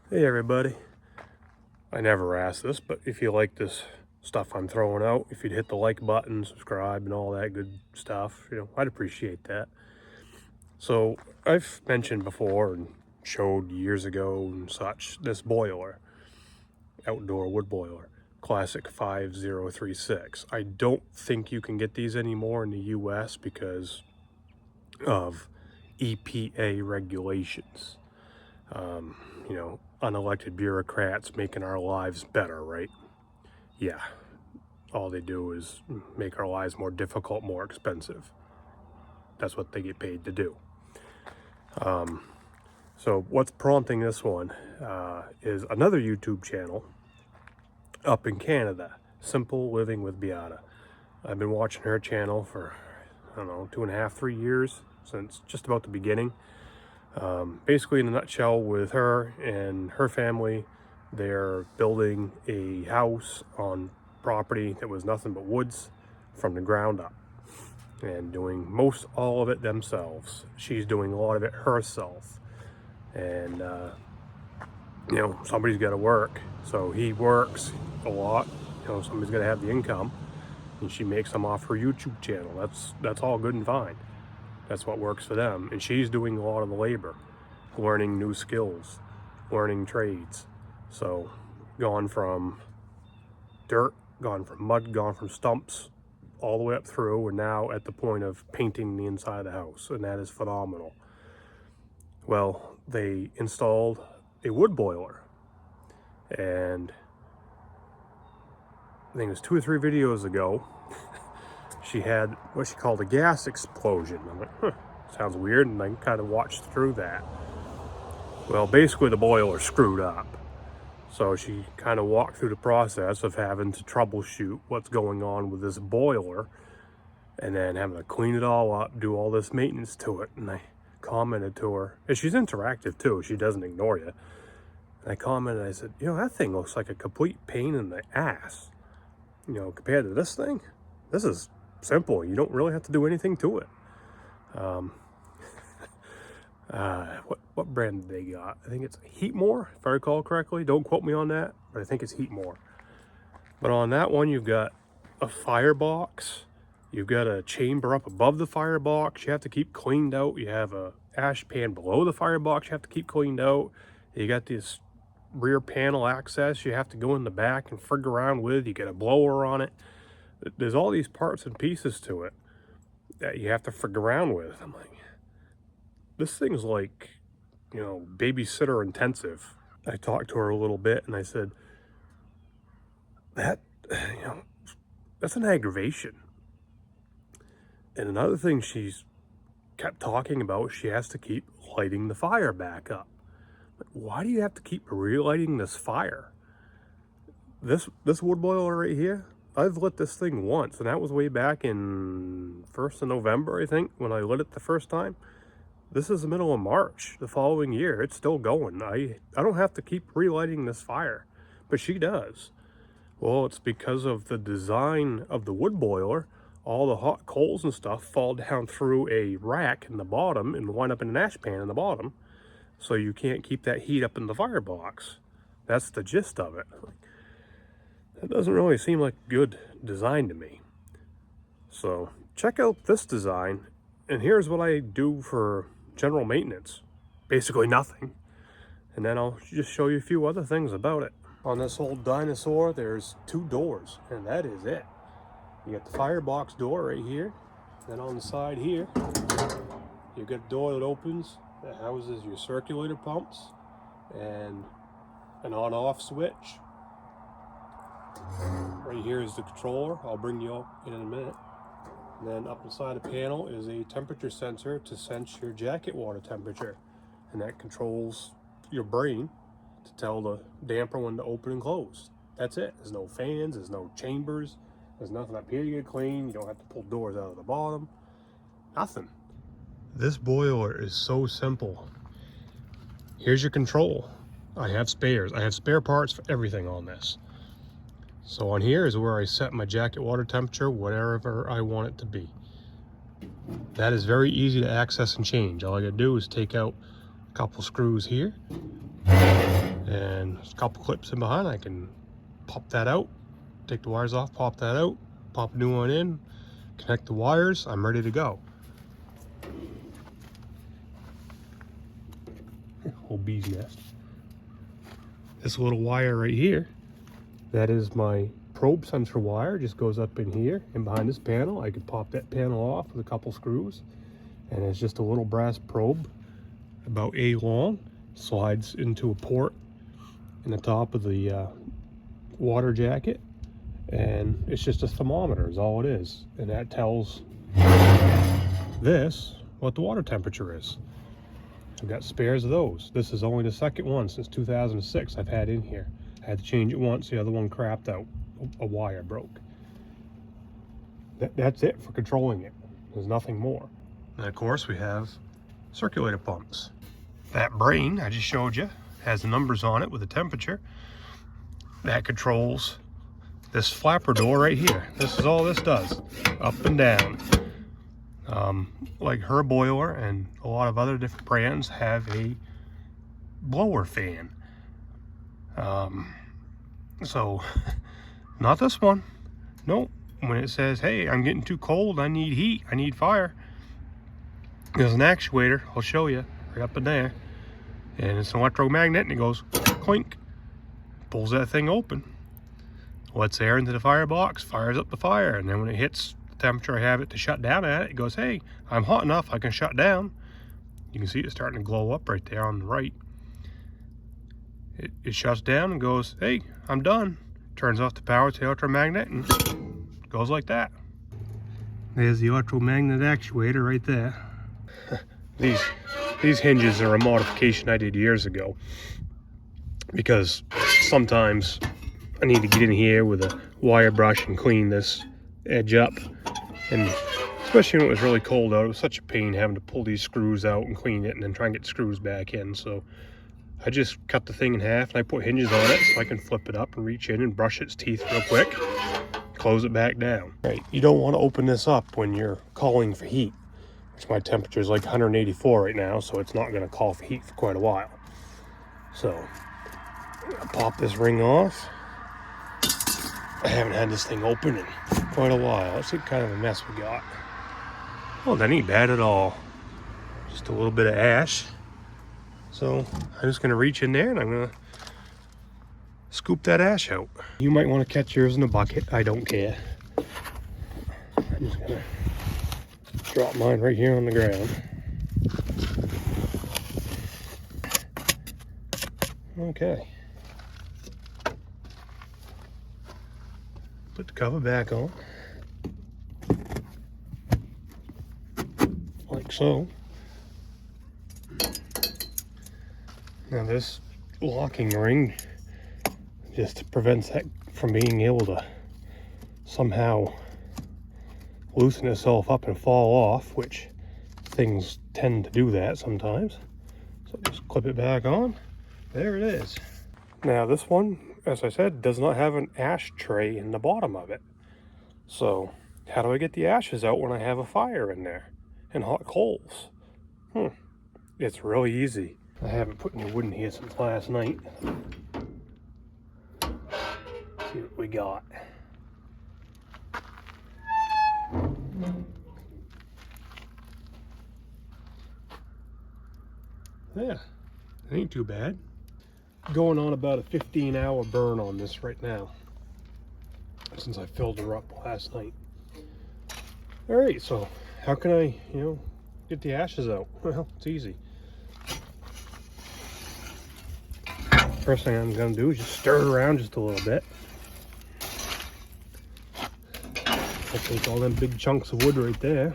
Hey everybody, I never asked this, but if you like this stuff I'm throwing out, if you'd hit the like button, subscribe, and all that good stuff, I'd appreciate that. So I've mentioned before and showed years ago and such, this boiler, outdoor wood boiler, classic 5036. I don't think you can get these anymore in the US because of EPA regulations. Unelected bureaucrats making our lives better, right? Yeah, all they do is make our lives more difficult, more expensive. That's what they get paid to do. So what's prompting this one is another YouTube channel up in Canada, Simple Living with Beata. I've been watching her channel for, I don't know, 2.5, 3 years, since just about the beginning. Basically, in a nutshell, with her and her family, they're building a house on property that was nothing but woods from the ground up and doing most all of it themselves. She's doing a lot of it herself. And, somebody's got to work. So he works a lot. Somebody's got to have the income. And she makes them off her YouTube channel. That's all good and fine. That's what works for them. And she's doing a lot of the labor, learning new skills, learning trades. So gone from dirt, gone from mud, gone from stumps, all the way up through, and now at the point of painting the inside of the house, and that is phenomenal. Well, they installed a wood boiler, and I think it was 2 or 3 videos ago, she had what she called a gas explosion. I'm like, huh, sounds weird, and I kind of watched through that. Well, basically the boiler screwed up. So she kind of walked through the process of having to troubleshoot what's going on with this boiler, and then having to clean it all up, do all this maintenance to it. And I commented to her, and she's interactive too, she doesn't ignore you. And I commented, I said, that thing looks like a complete pain in the ass. Compared to this thing, this is simple. You don't really have to do anything to it. What brand did they got? I think it's Heatmore, if I recall correctly. Don't quote me on that, but I think it's Heatmore. But on that one, you've got a firebox. You've got a chamber up above the firebox you have to keep cleaned out. You have a ash pan below the firebox you have to keep cleaned out. You got this rear panel access you have to go in the back and frig around with. You get a blower on it. There's all these parts and pieces to it that you have to frig around with. I'm like, this thing's like, babysitter intensive. I talked to her a little bit and I said, that's an aggravation. And another thing she's kept talking about, she has to keep lighting the fire back up. But why do you have to keep relighting this fire? This wood boiler right here, I've lit this thing once, and that was way back in 1st of November, I think, when I lit it the first time. This is the middle of March, the following year. It's still going. I don't have to keep relighting this fire, but she does. Well, it's because of the design of the wood boiler. All the hot coals and stuff fall down through a rack in the bottom and wind up in an ash pan in the bottom. So you can't keep that heat up in the firebox. That's the gist of it. That doesn't really seem like good design to me. So check out this design. And here's what I do for general maintenance. Basically nothing. And then I'll just show you a few other things about it. On this old dinosaur, there's 2 doors, and that is it. You got the firebox door right here. Then on the side here, you've got a door that opens that houses your circulator pumps and an on-off switch. Right here is the controller. I'll bring you up in a minute. And then up inside the panel is a temperature sensor to sense your jacket water temperature. And that controls your brain to tell the damper when to open and close. That's it. There's no fans, there's no chambers, there's nothing up here you get clean. You don't have to pull doors out of the bottom. Nothing. This boiler is so simple. Here's your control. I have spares. I have spare parts for everything on this. So on here is where I set my jacket water temperature, whatever I want it to be. That is very easy to access and change. All I gotta do is take out a couple screws here, And there's a couple clips in behind. I can pop that out, take the wires off, pop that out, pop a new one in, connect the wires. I'm ready to go. Whole bee's nest. This little wire right here, that is my probe sensor wire. Just goes up in here and behind this panel. I could pop that panel off with a couple screws, and it's just a little brass probe about A long, slides into a port in the top of the water jacket, and it's just a thermometer is all it is, and that tells this what the water temperature is. I've got spares of those. This is only the second one since 2006 I've had in here. I had to change it once, the other one crapped out, a wire broke. That's it for controlling it. There's nothing more. And of course we have circulator pumps. That brain I just showed you has the numbers on it with the temperature. That controls this flapper door right here. This is all this does, up and down. Like her boiler and a lot of other different brands have a blower fan. So not this one. Nope. When it says, hey, I'm getting too cold, I need heat, I need fire, there's an actuator, I'll show you, right up in there. And it's an electromagnet, and it goes clink, pulls that thing open, lets air into the firebox, fires up the fire, and then when it hits the temperature I have it to shut down at, it goes, hey, I'm hot enough, I can shut down. You can see it starting to glow up right there on the right. It shuts down and goes, hey, I'm done. Turns off the power to the electromagnet and goes like that. There's the electromagnet actuator right there. These hinges are a modification I did years ago, because sometimes I need to get in here with a wire brush and clean this edge up, and especially when it was really cold out, it was such a pain having to pull these screws out and clean it and then try and get the screws back in. So I just cut the thing in half and I put hinges on it so I can flip it up and reach in and brush its teeth real quick, close it back down. Right, you don't want to open this up when you're calling for heat, which my temperature is like 184 right now, so it's not going to call for heat for quite a while. So I'll pop this ring off. I haven't had this thing open in quite a while. Let's see what kind of a mess we got. Well, that ain't bad at all. Just a little bit of ash. So I'm just going to reach in there and I'm going to scoop that ash out. You might want to catch yours in a bucket. I don't care. I'm just going to drop mine right here on the ground. Okay. Put the cover back on. Like so. Now this locking ring just prevents that from being able to somehow loosen itself up and fall off, which things tend to do that sometimes. So just clip it back on. There it is. Now this one, as I said, does not have an ash tray in the bottom of it. So how do I get the ashes out when I have a fire in there and hot coals? It's really easy. I haven't put any wood in here since last night. Let's see what we got. Yeah, it ain't too bad. Going on about a 15-hour burn on this right now, since I filled her up last night. All right, so how can I, get the ashes out? Well, it's easy. First thing I'm going to do is just stir it around just a little bit. I'll take all them big chunks of wood right there,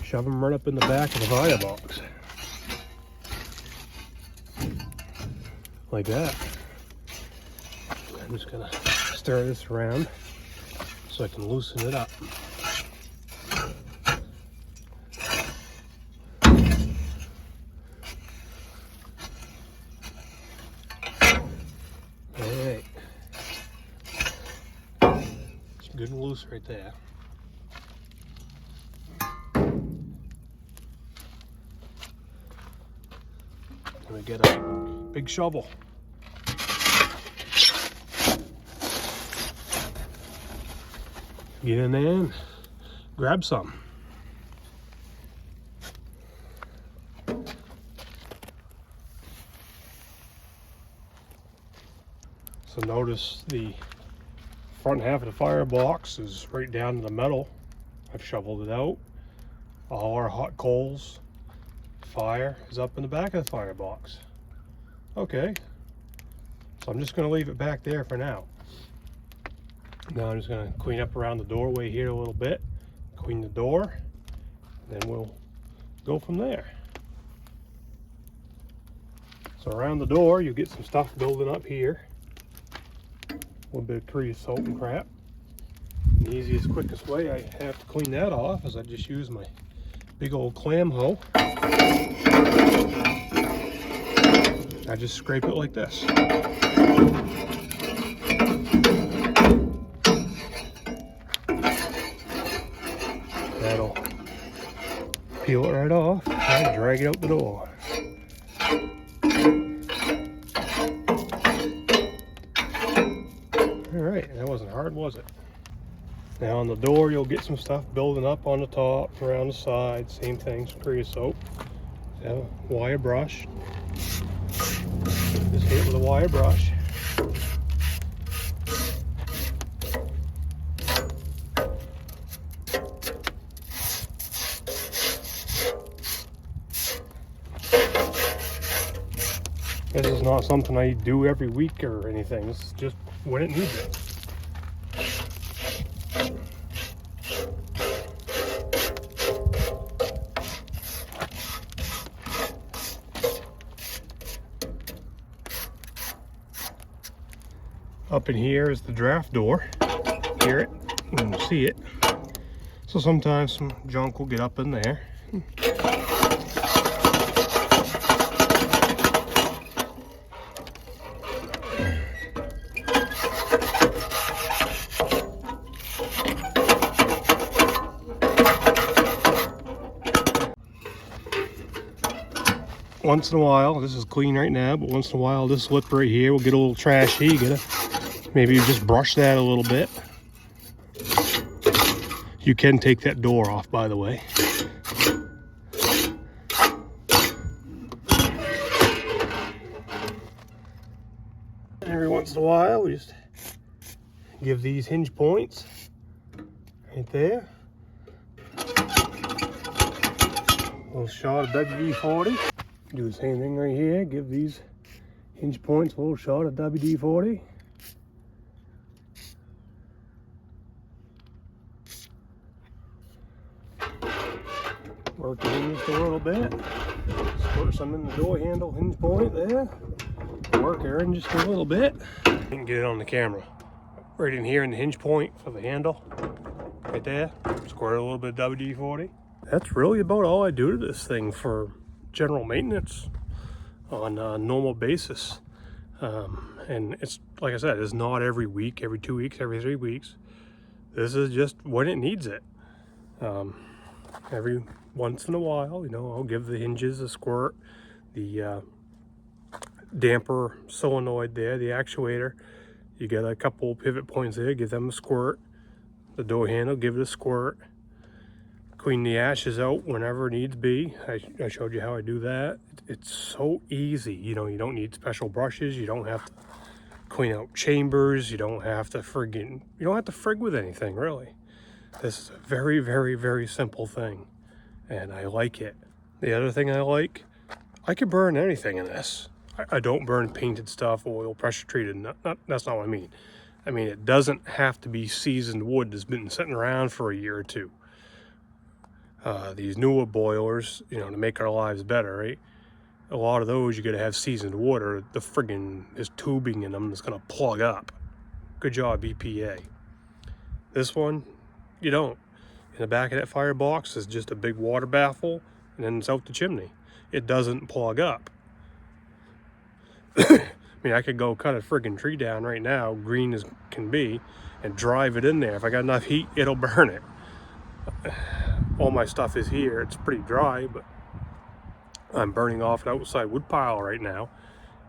shove them right up in the back of the firebox. Like that. I'm just going to stir this around so I can loosen it up. Alright. It's good and loose right there. And we get a big shovel. get in there and grab some. So notice the front half of the firebox is right down to the metal. I've shoveled it out. All our hot coals, fire is up in the back of the firebox. Okay, so I'm just going to leave it back there for now. Now I'm just going to clean up around the doorway here a little bit, clean the door, and then we'll go from there. So around the door you'll get some stuff building up here. A little bit of creosote and crap. The easiest, quickest way I have to clean that off is I just use my big old clam hoe. I just scrape it like this. That'll peel it right off and drag it out the door. Alright, that wasn't hard, was it? Now on the door you'll get some stuff building up on the top, around the side, same thing, some creosote. Have a wire brush. Just hit it with a wire brush. This is not something I do every week or anything. This is just when it needs it. Up in here is the draft door. Hear it, you can see it. So sometimes some junk will get up in there. Once in a while, this is clean right now, but once in a while this lip right here will get a little trashy. You gotta maybe just brush that a little bit. You can take that door off, by the way. Every once in a while, we just give these hinge points right there. A little shot of WD-40. Do the same thing right here. Give these hinge points a little shot of WD-40. Work it in just a little bit. Squirt some in the door handle hinge point there. Work her in just a little bit. You can get it on the camera. Right in here in the hinge point for the handle. Right there. Squirt a little bit of WD-40. That's really about all I do to this thing for general maintenance on a normal basis. And it's, like I said, it's not every week, every 2 weeks, every 3 weeks. This is just when it needs it. Every once in a while, you know, I'll give the hinges a squirt. The damper solenoid there, the actuator, you get a couple pivot points there, give them a squirt. The door handle, give it a squirt. Clean the ashes out whenever needs be. I showed you how I do that. It's so easy. You know, you don't need special brushes. You don't have to clean out chambers. You don't have to frig with anything, really. This is a very, very, very simple thing, and I like it. The other thing I like, I can burn anything in this. I don't burn painted stuff, oil, pressure treated. That's not what I mean. I mean, it doesn't have to be seasoned wood that's been sitting around for a year or two. These newer boilers, you know, to make our lives better, right? A lot of those you gotta have seasoned wood, or the friggin' there's tubing in them that's gonna plug up. Good job, EPA. This one, you don't. In the back of that firebox is just a big water baffle, and then it's out the chimney. It doesn't plug up. I mean, I could go cut a friggin' tree down right now, green as can be, and drive it in there. If I got enough heat, it'll burn it. All my stuff is here. It's pretty dry, but I'm burning off an outside wood pile right now.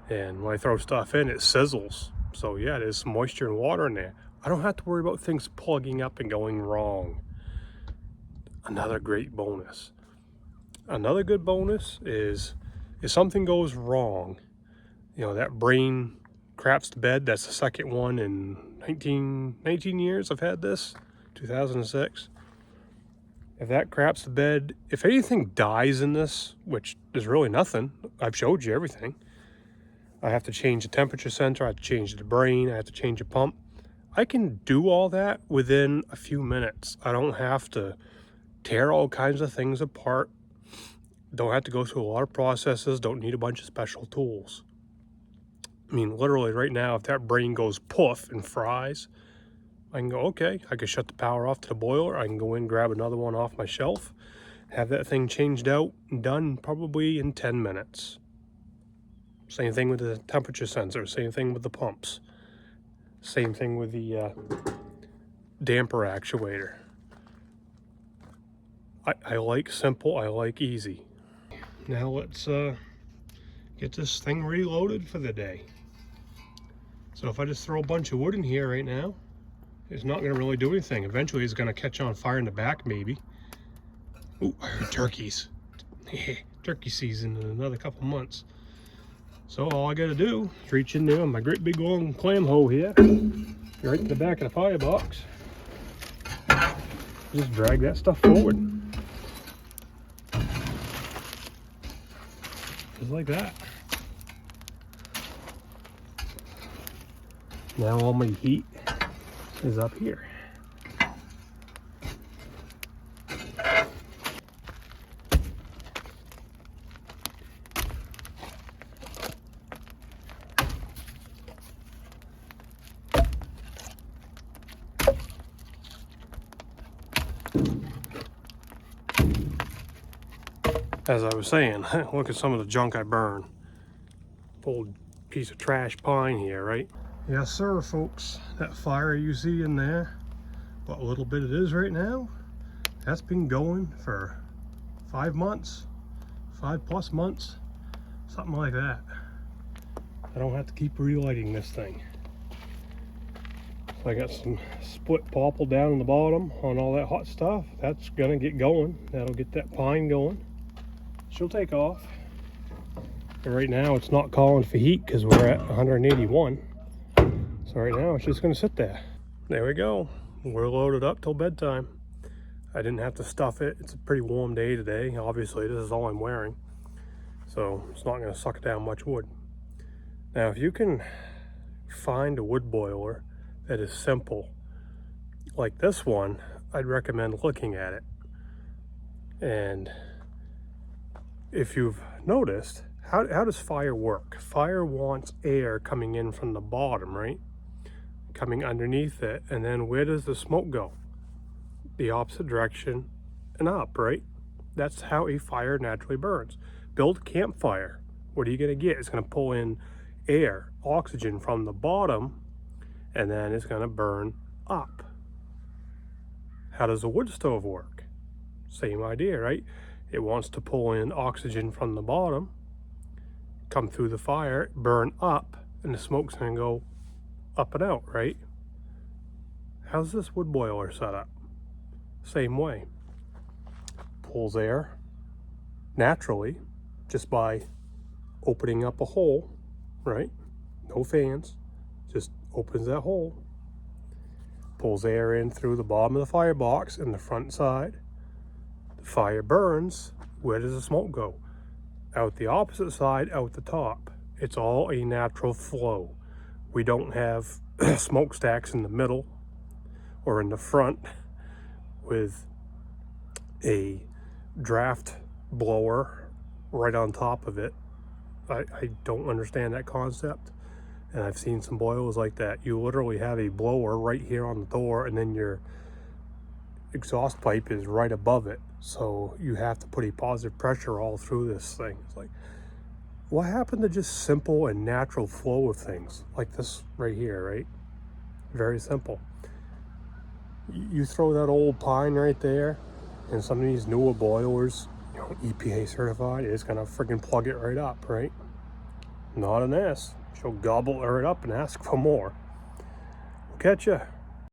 And when I throw stuff in, it sizzles. So yeah, there's some moisture and water in there. I don't have to worry about things plugging up and going wrong. Another great bonus. Another good bonus is if something goes wrong, you know, that brain craps the bed. That's the second one in 19 years I've had this, 2006. If that craps the bed, if anything dies in this, which there's really nothing, I've showed you everything. I have to change the temperature sensor, I have to change the brain, I have to change the pump. I can do all that within a few minutes. I don't have to tear all kinds of things apart. Don't have to go through a lot of processes, don't need a bunch of special tools. I mean, literally right now, if that brain goes poof and fries, I can go, okay, I can shut the power off to the boiler. I can go in, grab another one off my shelf, have that thing changed out and done probably in 10 minutes. Same thing with the temperature sensor, same thing with the pumps, same thing with the damper actuator. I like simple, I like easy. Now let's get this thing reloaded for the day. So if I just throw a bunch of wood in here right now, it's not going to really do anything. Eventually it's going to catch on fire in the back maybe. Ooh, I heard turkeys. Turkey season in another couple months. So all I got to do is reach in there on my great big long clam hoe here, right to the back of the firebox. Just drag that stuff forward. Just like that. Now all my heat is up here. As I was saying, look at some of the junk I burn. Old piece of trash pine here, right? Yes, sir, folks. That fire you see in there, what little bit it is right now, that's been going for 5 months, 5+ months, something like that. I don't have to keep relighting this thing. So I got some split popple down in the bottom on all that hot stuff. That's gonna get going. That'll get that pine going. She'll take off. And right now it's not calling for heat because we're at 181. So right now it's just gonna sit there. There we go. We're loaded up till bedtime. I didn't have to stuff it. It's a pretty warm day today. Obviously this is all I'm wearing. So it's not gonna suck down much wood. Now if you can find a wood boiler that is simple, like this one, I'd recommend looking at it. And if you've noticed, how does fire work? Fire wants air coming in from the bottom, right? Coming underneath it, and then where does the smoke go? The opposite direction and up, right? That's how a fire naturally burns. Build a campfire. What are you gonna get? It's gonna pull in air, oxygen from the bottom, and then it's gonna burn up. How does a wood stove work? Same idea, right? It wants to pull in oxygen from the bottom, come through the fire, burn up, and the smoke's gonna go up and out, right? How's this wood boiler set up? Same way. Pulls air naturally just by opening up a hole, right? No fans, just opens that hole. Pulls air in through the bottom of the firebox and the front side. The fire burns. Where does the smoke go? Out the opposite side, out the top. It's all a natural flow. We don't have smokestacks in the middle or in the front with a draft blower right on top of it. I don't understand that concept. And I've seen some boilers like that. You literally have a blower right here on the door, and then your exhaust pipe is right above it. So you have to put a positive pressure all through this thing. It's like, what happened to just simple and natural flow of things like this right here, right? Very simple. You throw that old pine right there and some of these newer boilers, you know, EPA certified, it's gonna freaking plug it right up, right? Not in this. She'll gobble it up and ask for more. We'll catch ya.